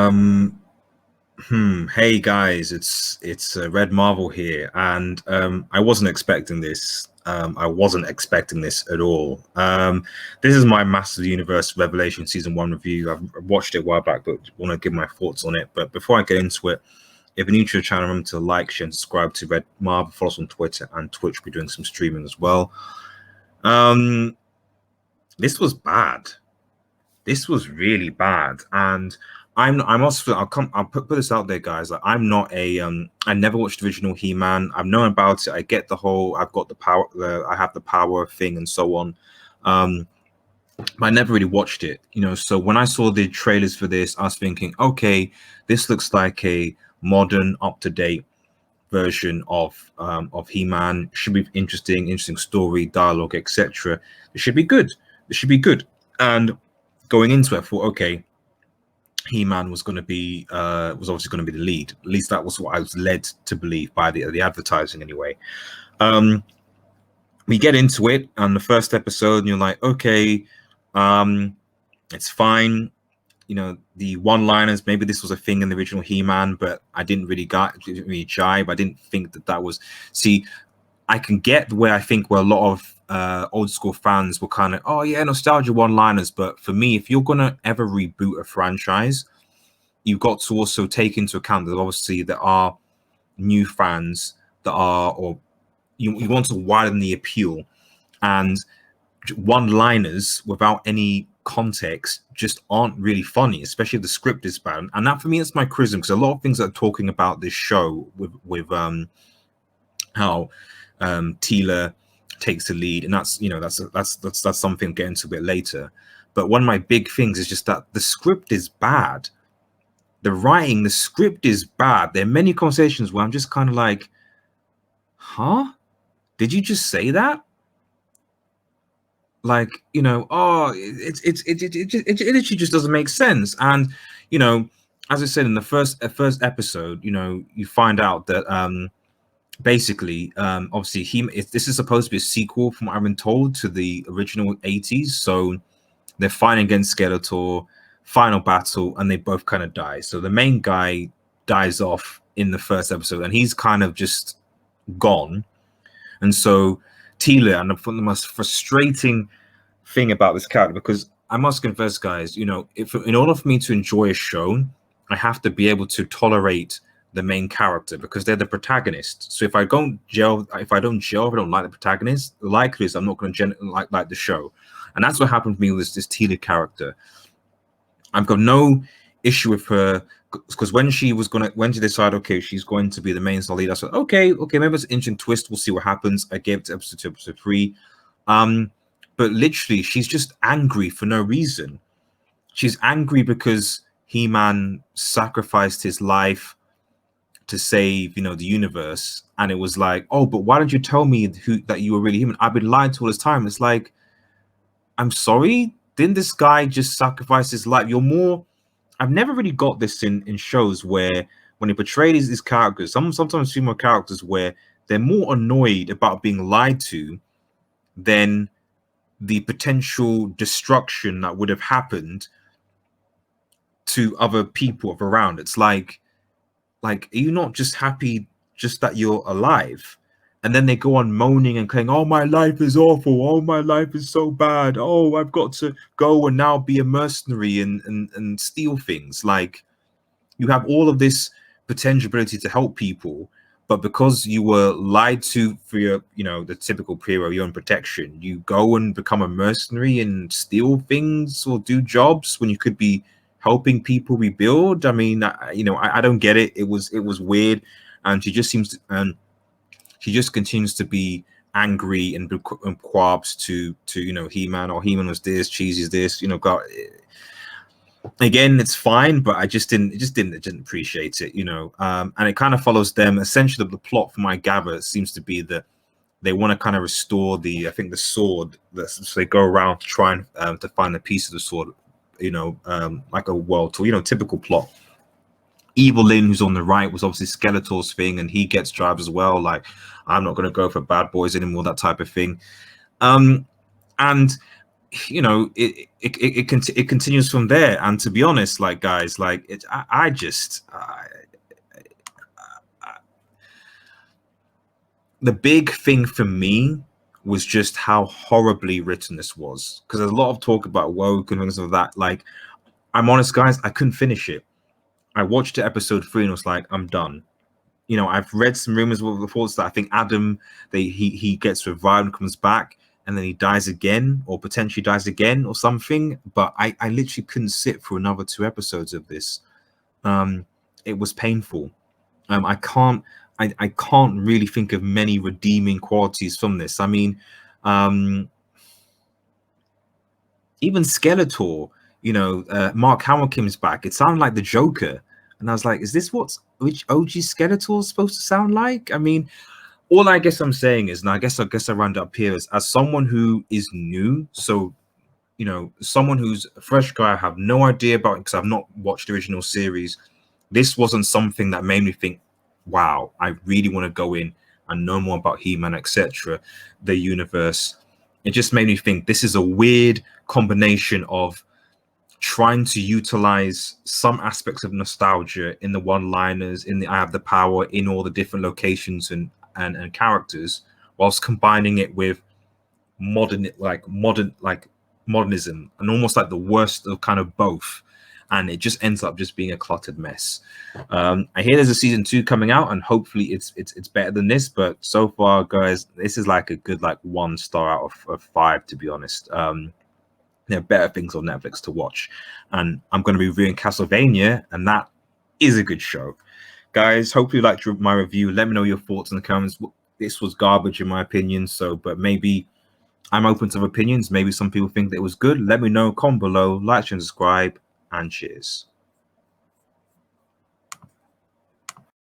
Um, Hey guys, it's Red Marvel here, and I wasn't expecting this. I wasn't expecting this at all. This is my Master of the Universe Revelation Season 1 review. I've watched it a while back, but want to give my thoughts on it. But before I get into it, if you're new to the channel, remember to like, share, and subscribe to Red Marvel. Follow us on Twitter and Twitch. We're doing some streaming as well. This was bad. This was really bad, and I'm also I'll put this out there, guys. Like, I'm not a I never watched the original He-Man. I've known about it. I get the whole I've got the power, I have the power thing, and so on. But I never really watched it, So when I saw the trailers for this, I was thinking, okay, this looks like a modern, up-to-date version of He-Man. Should be interesting story, dialogue, etc. It should be good. It should be good. And going into it, I thought, okay, He-Man was going to be was obviously going to be the lead. At least that was what I was led to believe by the advertising, anyway. We get into it on the first episode, and you're like, okay, it's fine. The one-liners. Maybe this was a thing in the original He-Man, but I didn't really jive. I didn't think that was. See, I can get where I think where a lot of old school fans were kind of, oh yeah, nostalgia one-liners, but for me, if you're gonna ever reboot a franchise, you've got to also take into account that obviously there are new fans that are, or you want to widen the appeal, and one-liners without any context just aren't really funny, especially if the script is bad. And that, for me, is my criticism, because a lot of things that are talking about this show with how teela takes the lead, and that's something I'll get into a bit later. But one of my big things is just that the script is bad. The script is bad. There are many conversations where I'm just kind of like, huh? Did you just say that? Like, oh, it literally just doesn't make sense. And as I said in the first episode, you find out that basically, obviously, this is supposed to be a sequel, from what I've been told, to the original 80s. So they're fighting against Skeletor, final battle, and they both kind of die. So the main guy dies off in the first episode, and he's kind of just gone. And so teela, and the most frustrating thing about this character, because I must confess, guys, if in order for me to enjoy a show, I have to be able to tolerate the main character, because they're the protagonist. So if I don't gel, if I don't like the protagonist, the likelihood is I'm not going to like the show. And that's what happened to me with this teela character. I've got no issue with her, because when she decided, okay, she's going to be the main star lead, I said, okay, maybe it's an interesting twist. We'll see what happens. I gave it to episode 2, episode 3. But literally, she's just angry for no reason. She's angry because He-Man sacrificed his life to save, the universe. And it was like, oh, but why didn't you tell me that you were really human? I've been lied to all this time. It's like, I'm sorry, didn't this guy just sacrifice his life? I've never really got this in shows where when they portray these characters, sometimes female characters, where they're more annoyed about being lied to than the potential destruction that would have happened to other people around. It's like, are you not just happy just that you're alive? And then they go on moaning and saying, oh, my life is awful. Oh, my life is so bad. Oh, I've got to go and now be a mercenary and steal things. Like, you have all of this potential ability to help people, but because you were lied to for your, the typical hero, your own protection, you go and become a mercenary and steal things or do jobs when you could be helping people rebuild. I mean, I don't get it. It was weird, and she just seems to, and she just continues to be angry and quabs to He-Man, or He-Man was this, Cheesy's this, God. Again, it's fine, but I just didn't appreciate it, and it kind of follows them. Essentially, the plot, from my gather, seems to be that they want to kind of restore the sword. So they go around to try and to find a piece of the sword, like a world tour, typical plot. Evil Lynn, who's on the right, was obviously Skeletor's thing, and he gets drive as well. Like, I'm not going to go for bad boys anymore, that type of thing. And you know, it continues from there. And to be honest, like guys, like I just the big thing for me was just how horribly written this was, because there's a lot of talk about woke and things like that. Like, I'm honest, guys, I couldn't finish it. I watched episode 3 and was like, I'm done. You know, I've read some rumors with reports that I think Adam, he gets revived and comes back, and then he dies again, or potentially dies again, or something. But I literally couldn't sit for another 2 episodes of this. It was painful. I can't I can't really think of many redeeming qualities from this. I mean, even Skeletor, you know, Mark Hamill comes back. It sounded like the Joker, and I was like, is this which OG Skeletor is supposed to sound like? I mean, all I guess I'm saying is, and I guess I round up here is, as someone who is new, so you know, someone who's a fresh guy, I have no idea about it because I've not watched the original series. This wasn't something that made me think, wow, I really want to go in and know more about He-Man, etc., the universe. It just made me think this is a weird combination of trying to utilize some aspects of nostalgia in the one-liners, in the I Have the Power, in all the different locations and characters, whilst combining it with modern modernism, and almost like the worst of kind of both, and it just ends up just being a cluttered mess. I hear there's a season 2 coming out, and hopefully it's better than this, but so far, guys, this is like a good 1 star out of 5, to be honest. There are better things on Netflix to watch, and I'm going to be reviewing Castlevania, and that is a good show. Guys, hope you liked my review. Let me know your thoughts in the comments. This was garbage in my opinion, but maybe I'm open to opinions. Maybe some people think that it was good. Let me know. Comment below, like and subscribe, and cheers.